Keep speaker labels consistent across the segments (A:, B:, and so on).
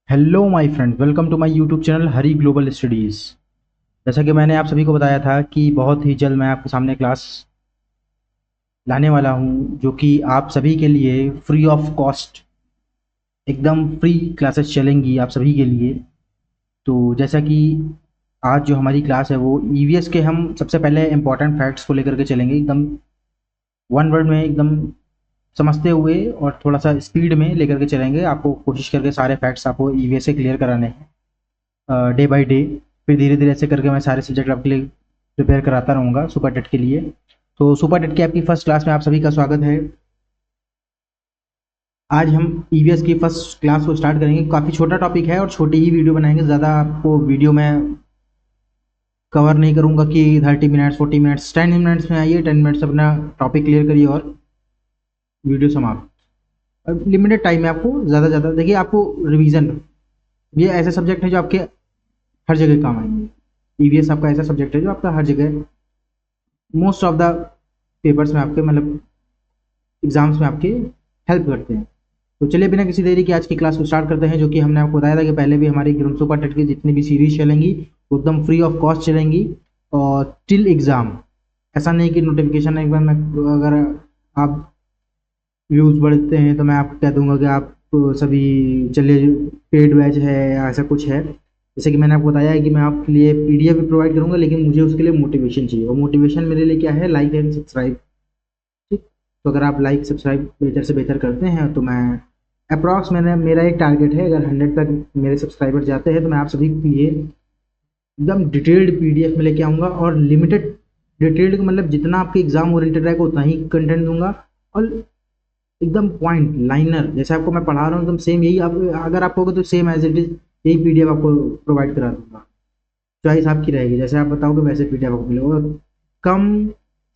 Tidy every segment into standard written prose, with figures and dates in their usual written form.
A: Hello my friend, welcome to my YouTube channel Hari global studies. जैसा कि मैंने आप सभी को बताया था कि बहुत ही जल्द मैं आपके सामने क्लास लाने वाला हूं, जो कि आप सभी के लिए फ्री ऑफ कॉस्ट, एकदम फ्री क्लासेस चलेंगी आप सभी के लिए। तो जैसा कि आज जो हमारी क्लास है वो ईवीएस के हम सबसे पहले इम्पोर्टेंट फैक्ट्स को लेकर के चलेंगे, एकदम वन वर्ड में, एकदम समझते हुए और थोड़ा सा स्पीड में लेकर के चलेंगे। आपको कोशिश करके सारे फैक्ट्स आपको ईवीएस से क्लियर कराने हैं डे बाय डे। फिर धीरे धीरे ऐसे करके मैं सारे सब्जेक्ट आपके लिए प्रिपेयर कराता रहूँगा सुपर टेट के लिए। तो सुपर टेट की आपकी फर्स्ट क्लास में आप सभी का स्वागत है। आज हम ईवीएस की फर्स्ट क्लास को स्टार्ट करेंगे। काफ़ी छोटा टॉपिक है और छोटी ही वीडियो बनाएंगे, ज़्यादा आपको वीडियो में कवर नहीं करूँगा कि 30 मिनट्स 40 मिनट्स। 10 मिनट्स में आइए, 10 मिनट्स अपना टॉपिक क्लियर करिए और वीडियो समाप्त। और लिमिटेड टाइम है आपको, ज़्यादा ज़्यादा देखिए आपको रिवीजन, ये ऐसे सब्जेक्ट है जो आपके हर जगह काम आएंगे। ईवीएस आपका ऐसा सब्जेक्ट है जो आपका हर जगह मोस्ट ऑफ द पेपर्स में आपके, मतलब एग्जाम्स में आपके हेल्प करते हैं। तो चलिए बिना किसी देरी के आज की क्लास को स्टार्ट करते हैं। जो कि हमने आपको बताया था कि पहले भी हमारी ग्रुप सुपर टेट की जितनी भी सीरीज चलेंगी वो एकदम फ्री ऑफ कॉस्ट चलेंगी और टिल एग्ज़ाम। ऐसा नहीं कि नोटिफिकेशन एक बार मैं, अगर आप व्यूज़ बढ़ते हैं तो मैं आपको कह दूंगा कि आप सभी चलिए पेड बैच है या ऐसा कुछ है। जैसे कि मैंने आपको बताया है कि मैं आपके लिए पीडीएफ भी प्रोवाइड करूंगा, लेकिन मुझे उसके लिए मोटिवेशन चाहिए, और मोटिवेशन मेरे लिए क्या है? Like and subscribe. ठीक। तो अगर आप लाइक सब्सक्राइब बेहतर से बेहतर करते हैं तो मैं अप्रॉक्स, मैंने मेरा एक टारगेट है, अगर 100 तक मेरे सब्सक्राइबर जाते हैं तो मैं आप सभी के लिए एकदम डिटेल्ड पीडीएफ में लेके आऊँगा। और लिमिटेड डिटेल्ड का मतलब जितना आपके एग्जाम ओरिएंटेड रहेगा उतना ही कंटेंट दूंगा, और एकदम पॉइंट लाइनर जैसे आपको मैं पढ़ा रहा हूँ एकदम सेम यही आप, अगर आप कहोगे तो सेम एज इट इज यही पीडीएफ आपको प्रोवाइड करा दूंगा। चॉइस आपकी रहेगी, जैसे आप बताओगे वैसे पीडीएफ आपको मिलेगा। और कम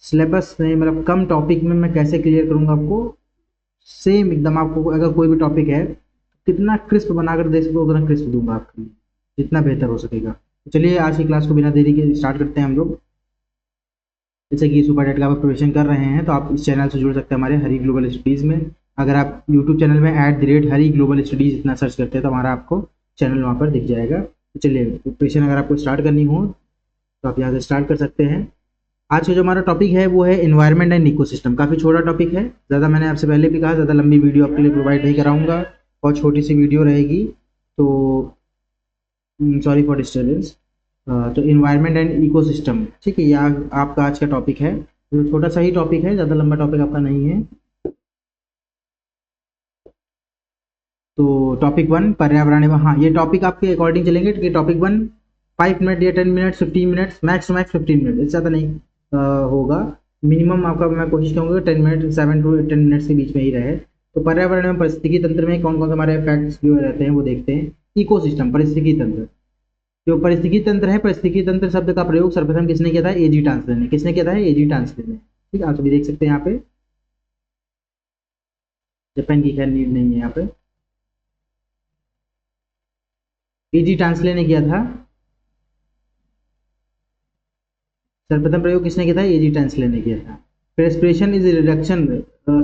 A: सिलेबस में, मतलब कम टॉपिक में मैं कैसे क्लियर करूँगा आपको, सेम एकदम। आपको अगर कोई भी टॉपिक है कितना क्रिस्प बनाकर दे सकते उतना क्रिस्प दूंगा आपके लिए, जितना बेहतर हो सकेगा। तो चलिए आज की क्लास को बिना देरी के स्टार्ट करते हैं हम लोग। जैसे कि सुपर टेट का आप प्रिपरेशन कर रहे हैं तो आप इस चैनल से जुड़ सकते हैं हमारे हरी ग्लोबल स्टडीज़ में। अगर आप यूट्यूब चैनल में @हरी ग्लोबल स्टडीज़ इतना सर्च करते हैं तो हमारा आपको चैनल वहाँ पर दिख जाएगा। तो चलिए प्रिपरेशन अगर आपको स्टार्ट करनी हो तो आप यहाँ से स्टार्ट कर सकते हैं। आज का जो हमारा टॉपिक है वो है एनवायरनमेंट एंड इकोसिस्टम। काफ़ी छोटा टॉपिक है, ज़्यादा मैंने आपसे पहले भी कहा ज़्यादा लंबी वीडियो आपके लिए प्रोवाइड नहीं कराऊंगा, बहुत छोटी सी वीडियो रहेगी। तो सॉरी फॉर डिस्टर्बेंस। तो इन्वायरमेंट एंड इकोसिस्टम, ठीक है, ये आपका आज का टॉपिक है। तो छोटा सा ही टॉपिक है, ज़्यादा लंबा टॉपिक आपका नहीं है। तो टॉपिक वन पर्यावरण एवं, हाँ ये टॉपिक आपके अकॉर्डिंग चलेंगे कि टॉपिक वन 5 मिनट या 10 minute 15 minutes, max to max 15 minute, इससे ज़्यादा नहीं होगा। मिनिमम आपका मैं कोशिश करूँगा 10 मिनट, 7 to 10 मिनट्स के बीच में ही रहे। तो पर्यावरण एवं पारिस्थितिकी तंत्र में कौन कौन से हमारे फैक्ट्स जो रहते हैं वो देखते हैं। इकोसिस्टम, पारिस्थितिकी तंत्र। जो पारिस्थितिकी तंत्र है, पारिस्थितिकी तंत्र शब्द का प्रयोग सर्वप्रथम किसने किया था? एजी टांसलर ने। किसने किया था? एजी टांसलर ने। ठीक है, आप सभी देख सकते हैं यहाँ पे, जापान की खैर नीड नहीं है यहाँ पे, एजी टांसलर ने किया था। सर्वप्रथम प्रयोग किसने किया था? एजी टांसलर ने किया था। Respiration is reduction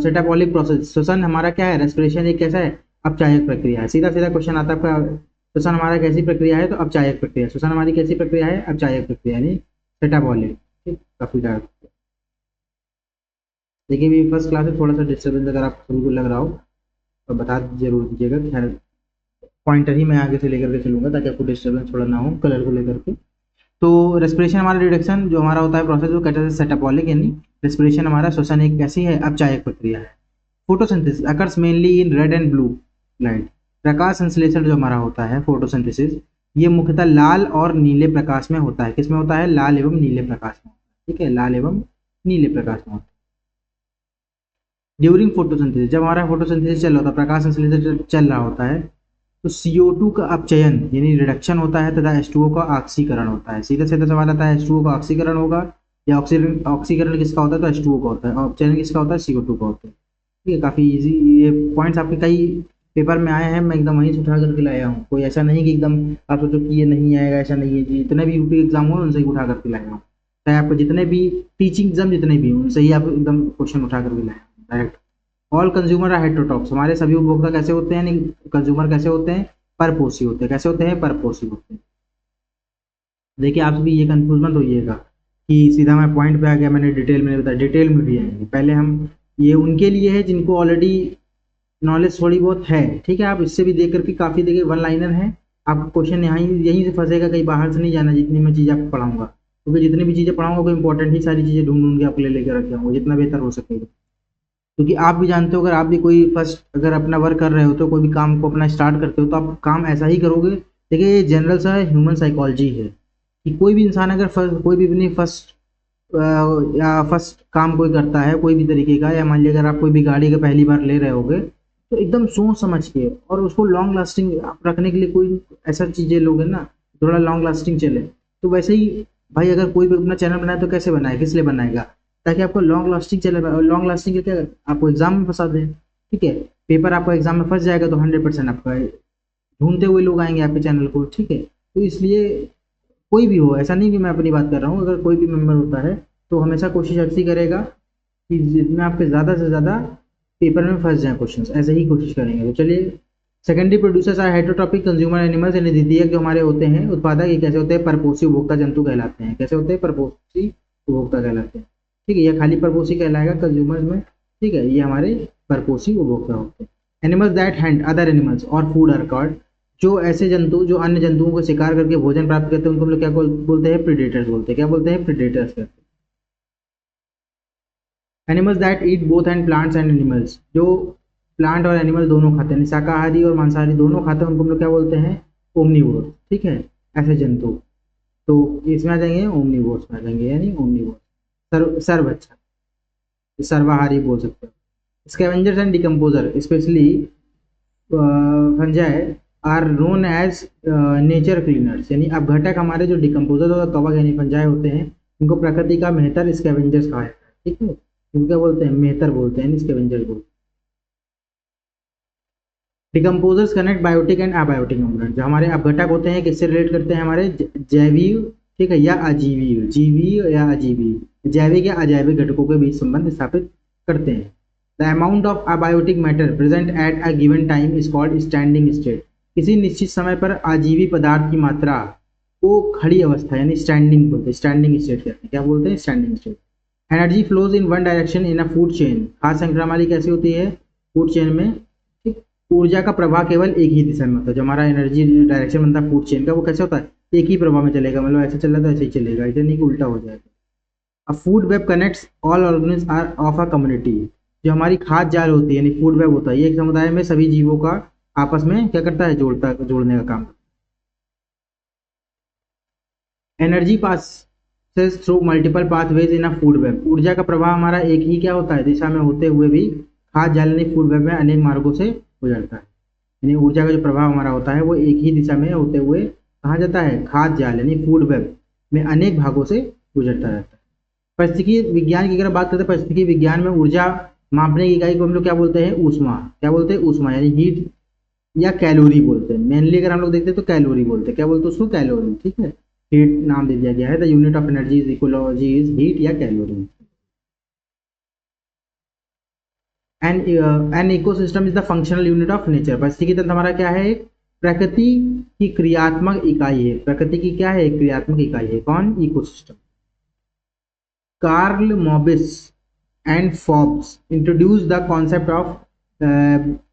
A: catabolic process. श्वसन हमारा क्या है? रेस्पिरेशन एक कैसा है? अपचायक प्रक्रिया है। सीधा सीधा क्वेश्चन आता है आपका, श्वसन हमारा कैसी प्रक्रिया है? तो अपचायक प्रक्रिया। श्वसन हमारी कैसी प्रक्रिया है? अपचायक प्रक्रिया, यानी सेटाबॉलिक। ठीक, काफी डार्क। देखिए भी फर्स्ट क्लास है, थोड़ा सा डिस्टर्बेंस अगर आप सभी को लग रहा हो तो बता जरूर दीजिएगा। खैर पॉइंटर ही मैं आगे से लेकर के चलूंगा ताकि आपको डिस्टर्बेंस थोड़ा ना हो कलर को लेकर के। तो रेस्पिरेशन हमारा रिडक्शन जो हमारा होता है प्रोसेस वो कहते हैं सेटाबॉलिक, यानी रेस्पिरेशन हमारा श्वसन एक कैसी है? अपचायक प्रक्रिया है। Photosynthesis occurs mainly in red and blue light. प्रकाश संश्लेषण जो हमारा होता है फोटोसिंथेसिस, ये मुख्यतः लाल और नीले प्रकाश में होता है। किसमें होता है? लाल एवं नीले प्रकाश में। ठीक है, लाल एवं नीले प्रकाश में होता है। ड्यूरिंग फोटोसिंथेसिस, जब हमारा फोटोसिंथेसिस चल रहा होता है, प्रकाश संश्लेषण चल रहा होता है, तो CO2 का अपचयन यानी रिडक्शन होता है तथा H2O का ऑक्सीकरण होता है। सीधा सीधा सवाल आता है, H2O का ऑक्सीकरण होगा या ऑक्सीकरण किसका होता है? तो H2O का होता है। और अपचयन किसका होता है? CO2 का होता है। ठीक है, काफ़ी इजी ये पॉइंट्स आपके कई पेपर में आए हैं, मैं एकदम वहीं से उठा करके लाया हूँ। कोई ऐसा नहीं कि एकदम आप सोचो कि ये नहीं आएगा, ऐसा नहीं है जी। जितने भी यूपी एग्जाम हो उनसे ही उठा करके लाया हूँ, चाहे आपको जितने भी टीचिंग एग्जाम जितने भी हों उनसे ही आप एकदम क्वेश्चन उठा करके लाए डायरेक्ट। ऑल कंज्यूमर आर हेटेरोटॉप्स, हमारे सभी उपभोक्ता कैसे होते हैं? कंज्यूमर कैसे होते हैं? परपोसी होते हैं। कैसे होते हैं? परपोसी होते हैं। देखिए आप भी ये कंफ्यूज मत होइएगा कि सीधा मैं पॉइंट पे आ गया, मैंने डिटेल में नहीं बताया, डिटेल में भी आएंगे। पहले हम ये उनके लिए है जिनको ऑलरेडी नॉलेज थोड़ी बहुत है, ठीक है। आप इससे भी देख करके काफ़ी देखिए वन लाइनर है, आपका क्वेश्चन यहाँ यहीं से फंसेगा, कहीं बाहर से नहीं जाना जितनी मैं चीज़ आपको पढ़ाऊंगा, क्योंकि जितनी भी चीज़ें पढ़ाऊंगा कोई इंपॉर्टेंट ही सारी चीज़ें ढूंढ ढूंढ के आपके लिए लेकर रखे होंगे जितना बेहतर हो सकेगा। क्योंकि आप भी जानते हो अगर आप भी कोई फर्स्ट अगर अपना वर्क कर रहे हो तो कोई भी काम को अपना स्टार्ट करते हो तो आप काम ऐसा ही करोगे। देखिए ये जनरल सा ह्यूमन साइकोलॉजी है कि कोई भी इंसान अगर फर्स्ट कोई भी अपनी फर्स्ट या फर्स्ट काम कोई करता है कोई भी तरीके का, या मान लिया अगर आप कोई भी गाड़ी का पहली बार ले रहे होगे तो एकदम सोच समझ के और उसको लॉन्ग लास्टिंग आप रखने के लिए कोई ऐसा चीज़ें लोगे ना थोड़ा लॉन्ग लास्टिंग चले। तो वैसे ही भाई अगर कोई भी अपना चैनल बनाए तो कैसे बनाए, किस लिए बनाएगा? ताकि आपको लॉन्ग लास्टिंग चले, लॉन्ग लास्टिंग क्या आपको एग्जाम में फंसा दें, ठीक है। पेपर आपका एग्जाम में फंस जाएगा तो 100% आपका ढूंढते हुए लोग आएंगे आपके चैनल को, ठीक है। तो इसलिए कोई भी हो, ऐसा नहीं कि मैं अपनी बात कर रहा हूँ, अगर कोई भी मेंबर होता है तो हमेशा कोशिश ऐसी करेगा कि जितने आपके ज़्यादा से ज़्यादा पेपर में फंस जाए क्वेश्चंस, ऐसे ही कोशिश करेंगे। तो चलिए, secondary producers are heterotrophic consumer animals, यानी द्वितीयक जो हमारे होते हैं उत्पादक, ये कैसे होते हैं? परपोषी उपभोक्ता जंतु कहलाते हैं। कैसे होते हैं? परपोषी उपभोक्ता कहलाते हैं, ठीक है। ये खाली परपोषी कहलाएगा कंज्यूमर में, ठीक है। ये हमारे परपोषी उपभोक्ता होते हैं। Animals that Hunt other animals और फूड आर कॉल्ड, जो ऐसे जंतु जो अन्य जंतुओं को शिकार करके भोजन प्राप्त करते हैं उनको हम लोग क्या बोलते हैं? प्रीडेटर्स बोलते हैं। क्या बोलते हैं? प्रीडेटर्स कहते हैं। Animals that eat both and plants and animals, जो प्लांट और एनिमल दोनों खाते हैं, शाकाहारी और मांसाहारी दोनों खाते हैं, उनको हम लोग क्या बोलते हैं? ओमनीवोर, ठीक है। ऐसे जंतु तो इसमें आ जाएंगे ओमनीवोर्स में आ जाएंगे, यानी ओमनीवोर सर्वभक्षक, सर्वाहारी बोल सकते हैं। Scavengers and decomposer specially fungi are known as nature cleaners, यानी अपघटक हमारे जो डिकम्पोजर और कवक यानी फंजाई होते हैं इनको प्रकृति का मेहतर स्कैवेंजर्स कहा जाता है, ठीक है। इनको क्या बोलते हैं? मेहतर बोलते हैं, स्कैवेंजर्स बोलते हैं। Decomposers connect biotic and abiotic component, जो हमारे अपघटक होते हैं किससे रिलेट करते हैं? हमारे जैवीय, ठीक है, या अजीवीय, जीवीय या अजीवीय, जैविक या अजैविक घटकों के बीच संबंध स्थापित करते हैं। The amount of abiotic matter present at a given time is called standing state, किसी निश्चित समय पर अजीवी पदार्थ की मात्रा को खड़ी अवस्था यानी स्टैंडिंग बोलते हैं, स्टैंडिंग स्टेट कहते हैं। क्या बोलते हैं? Standing state. Energy flows in one direction in a food chain, खाद्य श्रृंखला वाली कैसी होती है? फूड चेन में ऊर्जा का प्रवाह केवल एक ही दिशा में होता है। जो हमारा एनर्जी डायरेक्शन बनता है फूड चेन का वो कैसे होता है? एक ही प्रवाह में चलेगा, मतलब ऐसे चल रहा है तो ऐसे ही चलेगा, ऐसे नहीं कि उल्टा हो जाएगा। A food web connects all organism are of a community, जो हमारी खाद्य जाल होती है यानी फूड वेब होता है, ये एक समुदाय में सभी जीवों का आपस में क्या करता है? जोड़ने का काम। Energy pass through multiple pathways in a food web, ऊर्जा का प्रवाह हमारा एक ही क्या होता है? दिशा में होते हुए भी खाद्य जाल यानी फूड वेब में अनेक मार्गों से गुजरता है। यानी ऊर्जा का जो प्रभाव हमारा होता है वो एक ही दिशा में होते हुए कहाँ जाता है? खाद्य जाल यानी फूड वेब में अनेक भागों से गुजरता रहता है। परिस्थितिकी विज्ञान की अगर बात करते हैं, परिस्थितिकी विज्ञान में ऊर्जा मापने की इकाई को हम लोग क्या बोलते हैं? ऊष्मा। क्या बोलते हैं? ऊष्मा, यानी हीट या कैलोरी बोलते हैं। मेनली अगर हम लोग देखते हैं तो कैलोरी बोलते हैं। क्या बोलते हैं उसको? कैलोरी, ठीक है। हीट नाम दे दिया गया है, the unit of energy is ecology is heat या calorie. An ecosystem is the functional unit of nature, परिस्थितिकी तंत्र हमारा क्या है? एक प्रकृति की क्रियात्मक इकाई है। प्रकृति की क्या है? एक क्रियात्मक इकाई है। कौन? Ecosystem. Karl Mobius and Forbes introduce the concept of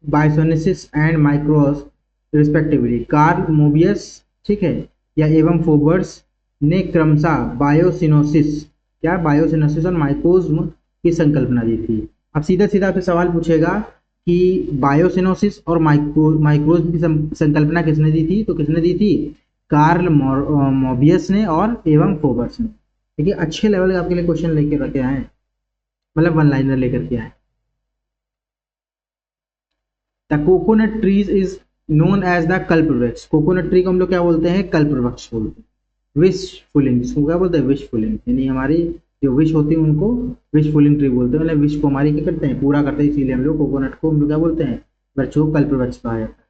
A: biocoenosis and microcosm respectively. Karl Mobius, ठीक है, या एवं फोर्ब्स ने क्रमशः बायोसिनोसिस, क्या बायोसिनोसिस और माइक्रोज्म की संकल्पना दी थी। अब सीधा सीधा आपसे सवाल पूछेगा कि बायोसिनोसिस और माइक्रोज की संकल्पना किसने दी थी? तो किसने दी थी? कार्ल मोबियस ने और एवं फोर्ब्स ने। देखिए अच्छे लेवल के आपके लिए क्वेश्चन लेके रखे आए, मतलब वन लाइनर लेकर के आए। The coconut trees is known as the kalpavriksha, coconut tree को हम लोग क्या बोलते हैं? कल्पवृक्ष बोलते हैं। विश फुलिंग, इसको क्या बोलते हैं? विश फुलिंग, यानी हमारी जो विश होती है उनको विश फुलिंग ट्री बोलते हैं, मतलब विश को हमारी क्या करते हैं? पूरा करते हैं, इसीलिए हम लोग कोकोनट को हम लोग क्या बोलते हैं? वृक्ष को कल्पवृक्ष कहा जाता है।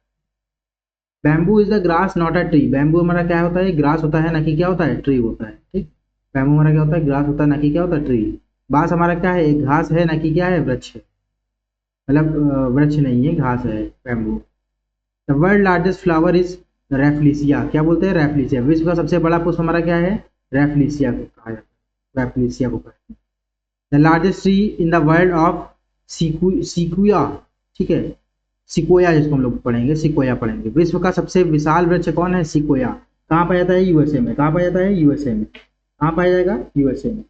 A: Bamboo is the grass not a tree, bamboo हमारा क्या होता है? ग्रास होता है, ना कि क्या होता है? ट्री होता है, ठीक। बैम्बू हमारा क्या होता है? ग्रास होता है, ना कि क्या होता है? ट्री। बांस हमारा क्या है? एक घास है, ना कि क्या है? वृक्ष है, मतलब वृक्ष नहीं है, घास है bamboo. The world largest flower is Rafflesia, क्या बोलते हैं? रेफ्लिसिया। विश्व का सबसे बड़ा पुष्प हमारा क्या है? रेफ्लिसिया को कहा जाता है, रेफ्लिसिया को कहते हैं। The largest tree in the world of sequoia, ठीक है, सिकोया जिसको हम लोग पढ़ेंगे, सिकोया पढ़ेंगे। विश्व का सबसे विशाल वृक्ष कौन है? सिकोया। कहाँ पाया जाता है? यूएसए में। कहाँ पाया जाता है? यूएसए में। कहाँ पाया जाएगा? यूएसए में।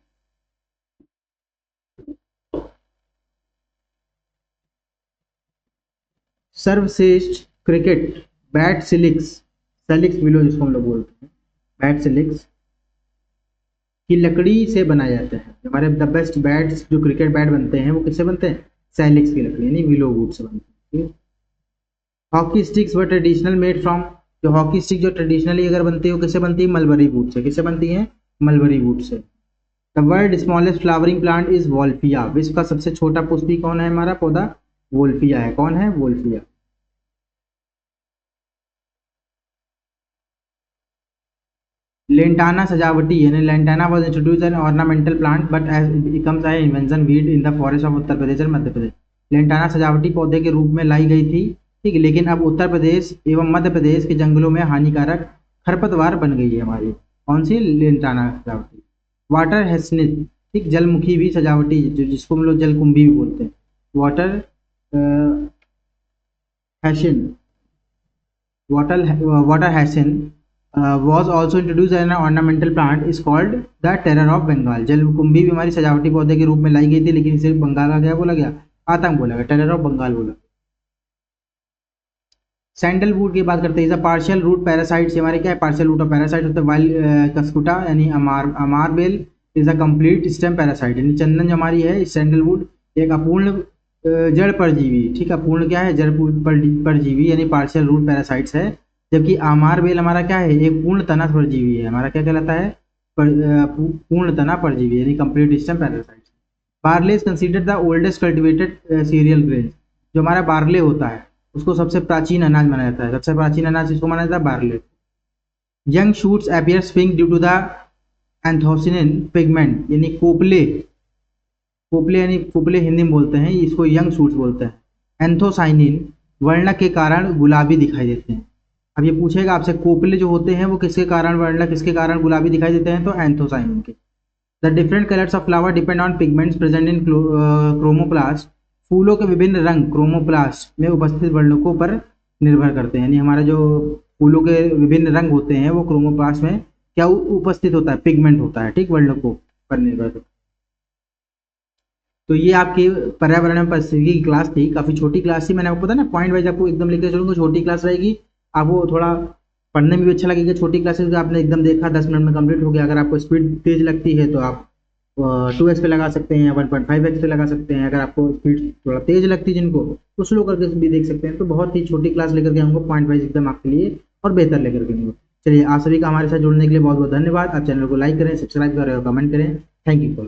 A: सर्वश्रेष्ठ क्रिकेट बैट सिलिक्स, सेलिक्स विलो जिसको हम लोग बोलते हैं, बैट सिलिक्स की लकड़ी से बनाए जाते हैं। हमारे द बेस्ट बैट्स जो क्रिकेट बैट बनते हैं वो किससे बनते हैं? सेलिक्स की लकड़ी यानी विलो वुड से बनते हैं। Hockey sticks were traditional made from, जो हॉकी स्टिक जो ट्रेडिशनली अगर बनती है वो किससे बनती है? Mulberry would say. किससे बनती है? Mulberry would say. The world smallest flowering plant is Wolffia, विश्व का सबसे छोटा पुष्पी कौन है? हमारा पौधा वोल्फिया है। कौन है? वोल्फिया। लेंटाना सजावटी यानी Lantana was introduce an ornamental plant but as becomes an invention weed in the forest of Uttar Pradesh और मध्य प्रदेश। लेंटाना सजावटी पौधे के रूप में लाई गई थी, ठीक है, लेकिन अब उत्तर प्रदेश एवं मध्य प्रदेश के जंगलों में हानिकारक खरपतवार बन गई है हमारी। कौन सी? लेंटाना सजावटी। वाटर हैसनिथ, ठीक, जलमुखी भी सजावटी जिसको हम लोग जलकुंभी भी बोलते हैं। Water hyacinth, water hyacinth was also introduced as an ornamental plant is called the terror of Bengal। जलकुंभी भी हमारी सजावटी पौधे के रूप में लाई गई थी, लेकिन इसे बंगाल का क्या बोला गया? आतंक बोला गया, टेरर ऑफ बंगाल बोला। सैंडलवुड की बात करते हैं, पार्शियल रूट पैरासाइट्स हमारे क्या है? पार्शियल रूट ऑफ पैरासाइट होता है। वाइल्ड कस्कुटा यानी अमार बेल is a complete stem parasite, यानी चंदन जो हमारी है सैंडलवुड एक अपूर्ण जड़ परजीवी, ठीक है, अपूर्ण क्या है? जड़ परजीवी यानी पार्शियल रूट पैरासाइट्स है। जबकि आमार बेल हमारा क्या है? एक पूर्ण तना परजीवी है। हमारा क्या कहलाता है? पूर्ण तना परजीवी यानी complete stem parasite. Barley is considered the oldest cultivated serial grain, जो हमारा बार्ले होता है उसको सबसे प्राचीन अनाज माना जाता है। सबसे प्राचीन अनाज इसको माना जाता है? Barley. Young shoots appear swing due to the anthocyanin pigment, यानी कोपले, कोपले यानी कोपले हिंदी में बोलते हैं, इसको यंग शूट्स बोलते हैं। एंथोसाइनिन वर्णक के कारण गुलाबी दिखाई देते हैं। अब ये पूछेगा आपसे कोपले जो होते हैं वो किसके कारण वर्णक, किसके कारण गुलाबी दिखाई देते हैं? तो एंथोसाइनिन के। The different colours of flower depend on pigments present in chromoplast, फूलों के विभिन्न रंग क्रोमोप्लास्ट में उपस्थित वर्णकों पर निर्भर करते हैं। यानी हमारा जो फूलों के विभिन्न रंग होते हैं वो क्रोमोप्लास्ट में क्या उपस्थित होता है? पिगमेंट होता है, ठीक, वर्णकों पर निर्भर करता है। तो ये आपकी पर्यावरण में परिस्थिति की क्लास थी, काफ़ी छोटी क्लास थी। मैंने आपको पता ना पॉइंट वाइज आपको एकदम लेकर चलूँगा, छोटी क्लास रहेगी, आपको थोड़ा पढ़ने में भी अच्छा लगेगा। छोटी क्लासेस आपने एकदम देखा 10 मिनट में कंप्लीट हो गया। अगर आपको स्पीड तेज लगती है तो आप 2x पे लगा सकते हैं, 1.5x पे लगा सकते हैं। अगर आपको स्पीड थोड़ा तेज लगती है जिनको, तो स्लो करके भी देख सकते हैं। तो बहुत ही छोटी क्लास लेकर के आऊँगा पॉइंट वाइज एकदम आपके लिए और बेहतर लेकर के आऊँगा। चलिए, आप सभी का हमारे साथ जुड़ने के लिए बहुत बहुत धन्यवाद। आप चैनल को लाइक करें, सब्सक्राइब करें और कमेंट करें। Thank you for